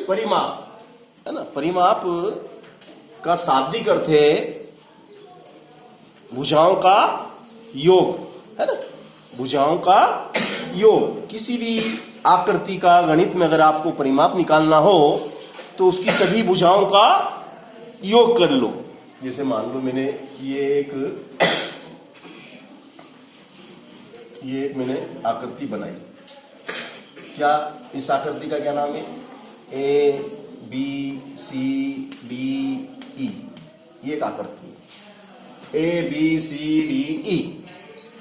परिमाप, है ना। परिमाप का शाब्दिक अर्थ है भुजाओं का योग, है ना। भुजाओं का योग। किसी भी आकृति का गणित में अगर आपको परिमाप निकालना हो तो उसकी सभी भुजाओं का योग कर लो। जैसे मान लो मैंने ये एक मैंने आकृति बनाई। क्या इस आकृति का क्या नाम है? A B C D E. ये एक आकृति है। A B C D E,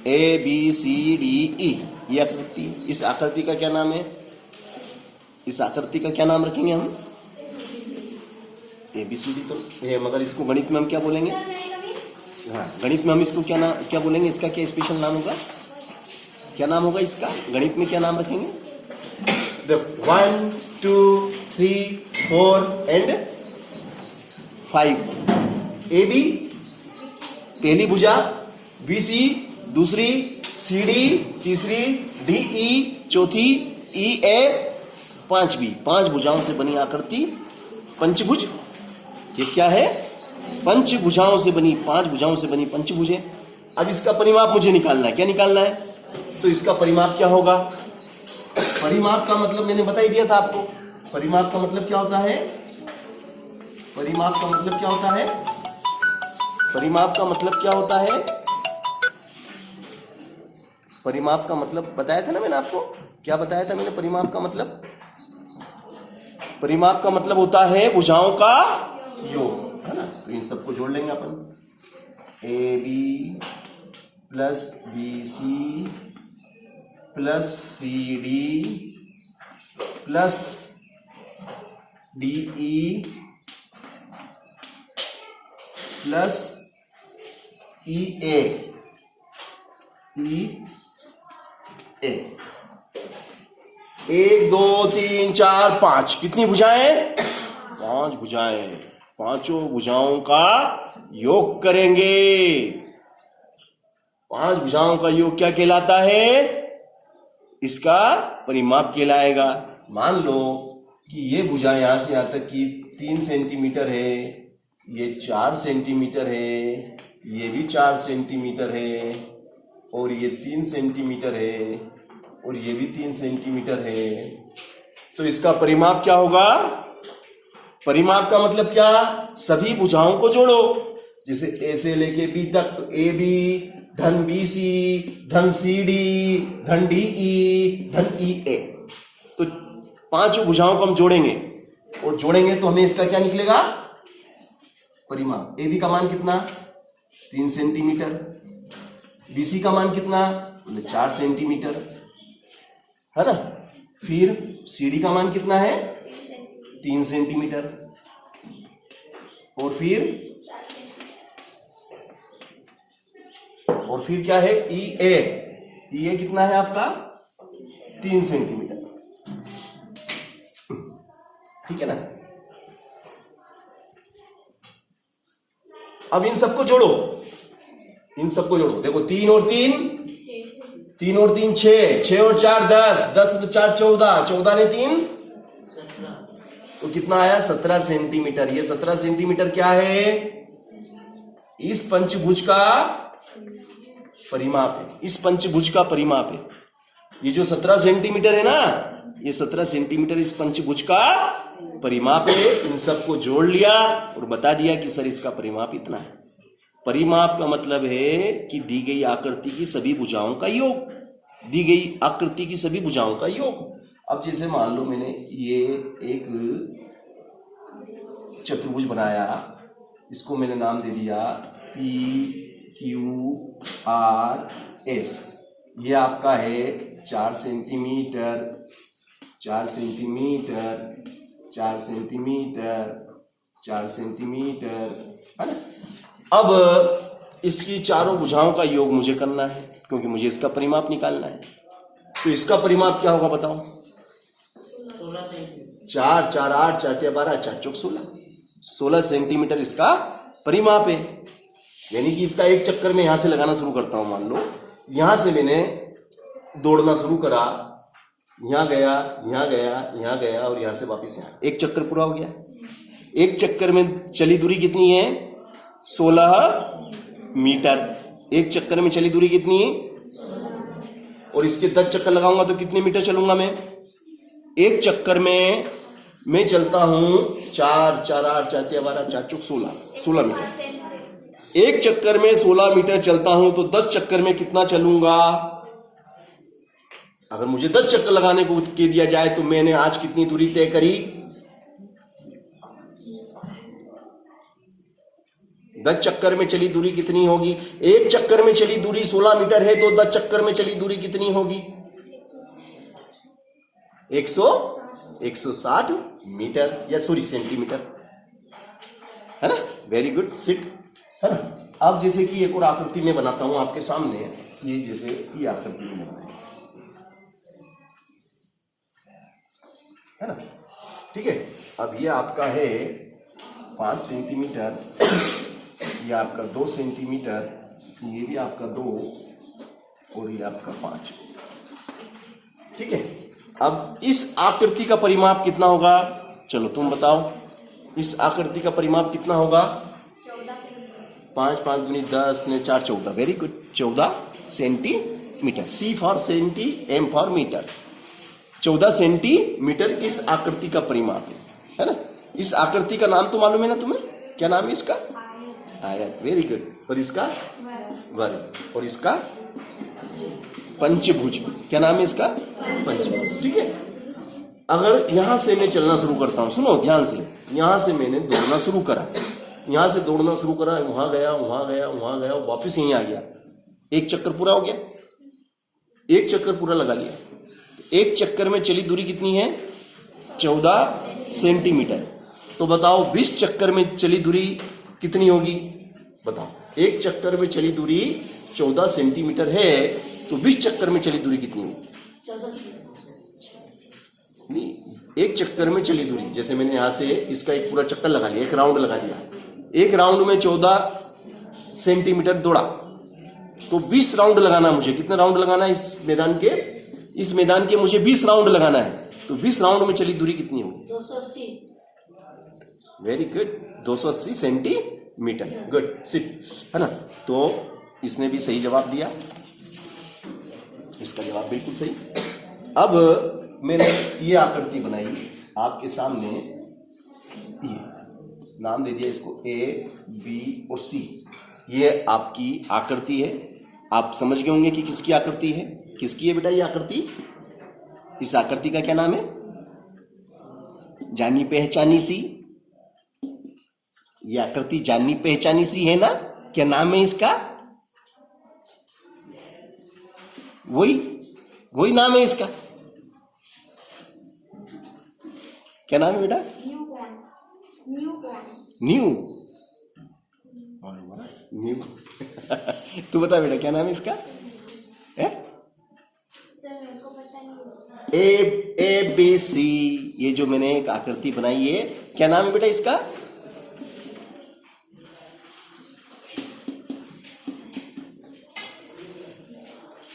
A B C D E, ये आकृति। इस आकृति का क्या नाम है? इस आकृति का क्या नाम रखेंगे हम? ए बी सी डी तो है, मगर इसको गणित में हम क्या बोलेंगे? हाँ, गणित में हम इसको क्या बोलेंगे? इसका क्या स्पेशल नाम होगा? क्या नाम होगा इसका? गणित में क्या नाम रखेंगे? 1 2 3 4 एंड 5। ए बी पहली भुजा, बी सी दूसरी, सी डी तीसरी, डी ई चौथी, ई ए पांचवी। 5 भुजाओं से बनी आकृति पंचभुज। ये क्या है? पंचभुजाओं से बनी, 5 भुजाओं से बनी पंचभुज है। अब इसका परिमाप मुझे निकालना है। क्या निकालना है? तो इसका परिमाप क्या होगा? परिमाप का मतलब मैंने बता ही दिया था आपको। परिमाप का मतलब क्या होता है? परिमाप का मतलब क्या होता है? परिमाप का मतलब क्या होता है? परिमाप का मतलब बताया था ना मैंने आपको। क्या बताया था मैंने? परिमाप का मतलब, परिमाप का मतलब होता है भुजाओं का योग, है ना। तो इन सबको जोड़ लेंगे अपन। A B plus B C plus C D plus D E plus E A, E A. 1 2 3 4 5 कितनी भुजाएं? 5 भुजाएं। 5 भुजाओं का योग करेंगे। 5 भुजाओं का योग क्या कहलाता है? इसका परिमाप कहलाएगा। मान लो कि ये भुजा यहां से यहां तक की 3 सेंटीमीटर है, ये 4 सेंटीमीटर है, ये भी 4 सेंटीमीटर है, और ये 3 सेंटीमीटर है, और ये भी 3 सेंटीमीटर है। तो इसका परिमाप क्या होगा? परिमाप का मतलब क्या? सभी भुजाओं को जोड़ो। जैसे ए से लेके बी तक, तो ए बी धन बी सी धन सी डी धन डी ई धन ई ए। तो 5 भुजाओं को हम जोड़ेंगे, और जोड़ेंगे तो हमें इसका क्या निकलेगा? परिमाप। ए बी का मान कितना? 3 सेंटीमीटर। बी सी का मान कितना? 4 सेंटीमीटर, है ना। फिर सी डी का मान कितना है? 3 सेंटीमीटर। और फिर क्या है? ई ए। ई ए कितना है आपका? 3 सेंटीमीटर। ठीक है ना। अब इन सबको जोड़ो, इन सबको जोड़ो। देखो 3 और 3 6, 6 और 4 10, 10 और 4 14, 14 ने 3 तो कितना आया? 17 सेंटीमीटर। ये 17 सेंटीमीटर क्या है? इस पंचभुज का परिमाप है। इस पंचभुज का परिमाप है। ये जो 17 सेंटीमीटर है ना, ये 17 सेंटीमीटर इस पंचभुज का परिमाप है। इन सबको जोड़ लिया और बता दिया कि सर इसका परिमाप इतना है। परिमाप का मतलब है कि दी गई आकृति की सभी भुजाओं का योग, दी गई आकृति की सभी भुजाओं का योग। अब जैसे मान लो मैंने ये एक चतुर्भुज बनाया, इसको मैंने नाम दे दिया पी क्यू आर एस। ये आपका है 4 सेंटीमीटर, 4 सेंटीमीटर, 4 सेंटीमीटर, 4 सेंटीमीटर, है ना। अब इसकी चारों भुजाओं का योग मुझे करना है, क्योंकि मुझे इसका परिमाप निकालना है। तो इसका परिमाप क्या होगा बताओ? 4 4 8 4 12 4 चौक 16 सेंटीमीटर इसका परिमाप है। यानी कि इसका एक चक्कर में यहां से लगाना शुरू करता हूं। मान लो यहां से मैंने दौड़ना शुरू करा, यहाँ गया, यहाँ गया, यहाँ गया और यहाँ से वापस यहाँ, एक चक्कर पूरा हो गया। एक चक्कर में चली दूरी कितनी है? 16 मीटर। एक चक्कर में चली दूरी कितनी है? और इसके 10 चक्कर लगाऊंगा तो कितने मीटर चलूंगा मैं? एक चक्कर में मैं चलता हूं 4 4 8 4 12 4 चौक 16 मीटर। एक चक्कर में 16 मीटर चलता हूं तो 10 चक्कर में कितना चलूंगा? अगर मुझे 10 चक्कर लगाने को कह दिया जाए तो मैंने आज कितनी दूरी तय करी? 10 चक्कर में चली दूरी कितनी होगी? एक चक्कर में चली दूरी 16 मीटर है तो 10 चक्कर में चली दूरी कितनी होगी? 160 मीटर या सॉरी सेंटीमीटर, है ना? वेरी गुड, सिट, है ना? अब जैसे कि एक और आकृति में बनाता हूं आपके सामने, ये जैसे ये आकृति में बनाए, है ना? ठीक है। अब ये आपका है 5 सेंटीमीटर, ये आपका 2 सेंटीमीटर, ये भी आपका 2 और ये आपका 5। ठीक है। अब इस आकृति का परिमाप कितना होगा? चलो तुम बताओ, इस आकृति का परिमाप कितना होगा? 5 5 दूनी 10 ने 4 14। Very good, 14 centimetre. C for centi, M for metre. 14 centimetre इस आकृति का परिमाप है ना? इस आकृति का नाम तो मालूम है ना तुम्हें? क्या नाम है इसका? आयत। Very good. और इसका? वर्ग। और इसका? पंचभुज। क्या नाम है इसका? पंचभुज। ठीक है। अगर यहां से मैं चलना शुरू करता हूं, सुनो ध्यान से, यहां से मैंने दौड़ना शुरू करा, यहां से दौड़ना शुरू करा, वहां गया, वहां गया, वहां गया, वापस यहीं आ गया, एक चक्कर पूरा हो गया, एक चक्कर पूरा लगा लिया। एक चक्कर में चली दूरी कितनी है? 14 सेंटीमीटर। तो बताओ 20 चक्कर में चली दूरी कितनी होगी? बताओ। एक चक्कर में चली दूरी 14 सेंटीमीटर है तो 20 चक्कर में चली दूरी कितनी होगी? नहीं, एक चक्कर में चली दूरी, जैसे मैंने यहां से इसका एक पूरा चक्कर लगा लिया, एक राउंड लगा लिया, एक राउंड में 14 सेंटीमीटर दौड़ा तो 20 राउंड लगाना मुझे। कितने राउंड लगाना है इस मैदान के? इस मैदान के मुझे 20 राउंड लगाना है। तो 20 राउंड में चली दूरी कितनी होगी? 280। Very good, 280 centimetre. Good, sit, है ना? तो इसने भी सही जवाब दिया, इसका जवाब बिल्कुल सही। अब मैंने ये आकृति बनाई आपके सामने, ये नाम दे दिया इसको A, B और C। ये आपकी आकृति है। आप समझ गए होंगे कि किसकी आकृति है। किसकी है बेटा ये आकृति? इस आकृति का क्या नाम है? जानी पहचानी सी। ये आकृति जानी पहचानी सी है ना? क्या नाम है इसका? वही नाम है इसका। क्या नाम है बेटा? न्यू। तू बता बेटा क्या नाम है इसका? A B C. ये जो मैंने एक आकृति बनाई है, क्या नाम है बेटा इसका?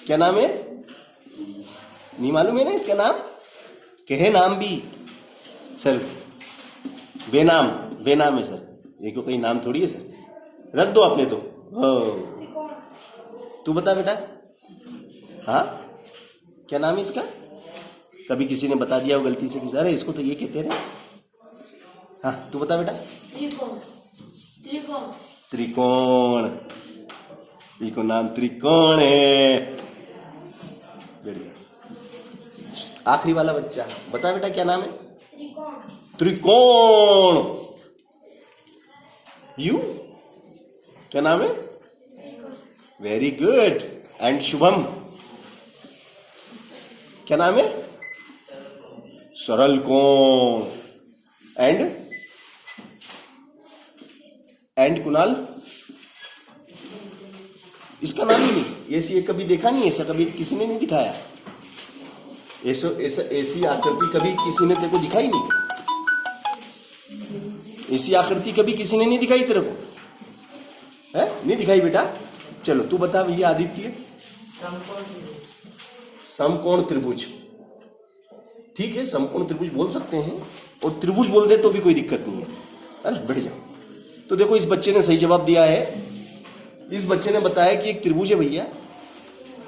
क्या नाम है? नहीं मालूम है ना इसका नाम? कहे नाम भी सर, बेनाम है सर। ये कोई नाम थोड़ी है सर, रख दो आपने तो। तू बता बेटा। हाँ, क्या नाम है इसका? कभी किसी ने बता दिया हो गलती से कि अरे इसको तो ये कहते रहे। हाँ, तू बता बेटा। त्रिकोण। इसको नाम त्रिकोण है। आखिरी वाला बच्चा बता बेटा क्या नाम है? त्रिकोण। यू क्या नाम है? Very good. एंड शुभम क्या नाम है? सरल कोण। एंड कुणाल, इसका नाम ही नहीं। ऐसी कभी देखा नहीं, ऐसा कभी किसी ने नहीं दिखाया। ऐसी आकृति कभी किसी ने तेरे को दिखाई नहीं। ऐसी आकृति कभी किसी ने नहीं दिखाई तेरे को, है? नहीं दिखाई बेटा। चलो तू बता भैया आदित्य। समकोण त्रिभुज। ठीक है, समकोण त्रिभुज बोल सकते हैं, और त्रिभुज बोल दे तो भी कोई दिक्कत नहीं है ना, बैठ जाओ। तो देखो इस बच्चे ने सही जवाब दिया है। इस बच्चे ने बताया कि एक त्रिभुज है भैया,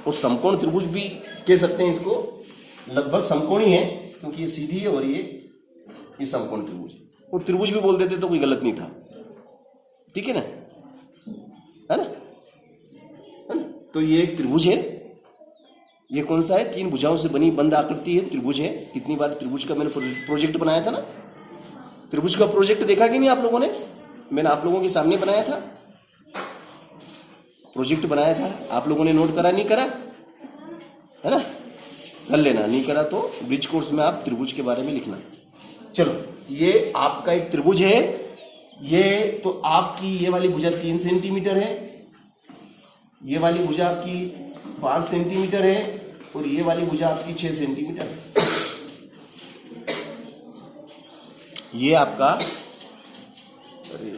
और समकोण त्रिभुज भी कह सकते हैं इसको, लगभग समकोण ही है क्योंकि ये सीधी है और ये समकोण त्रिभुज है। और त्रिभुज भी बोल देते तो कोई गलत नहीं था, ठीक है ना, है ना, है ना। तो ये एक त्रिभुज है। ये कौन सा है? 3 भुजाओं से बनी बंद आकृति है, त्रिभुज है। कितनी बार त्रिभुज का मैंने प्रोजेक्ट बनाया था ना, त्रिभुज का प्रोजेक्ट देखा कि नहीं आप लोगों ने? मैंने आप लोगों के सामने बनाया था, प्रोजेक्ट बनाया था, आप लोगों ने नोट करा नहीं करा, है ना? कर लेना, नहीं करा तो ब्रिज कोर्स में आप त्रिभुज के बारे में लिखना। चलो, ये आपका एक त्रिभुज है। ये तो आपकी ये वाली भुजा 3 सेंटीमीटर है, ये वाली भुजा आपकी 5 सेंटीमीटर है, और ये वाली भुजा आपकी 6 सेंटीमीटर है। ये आपका, अरे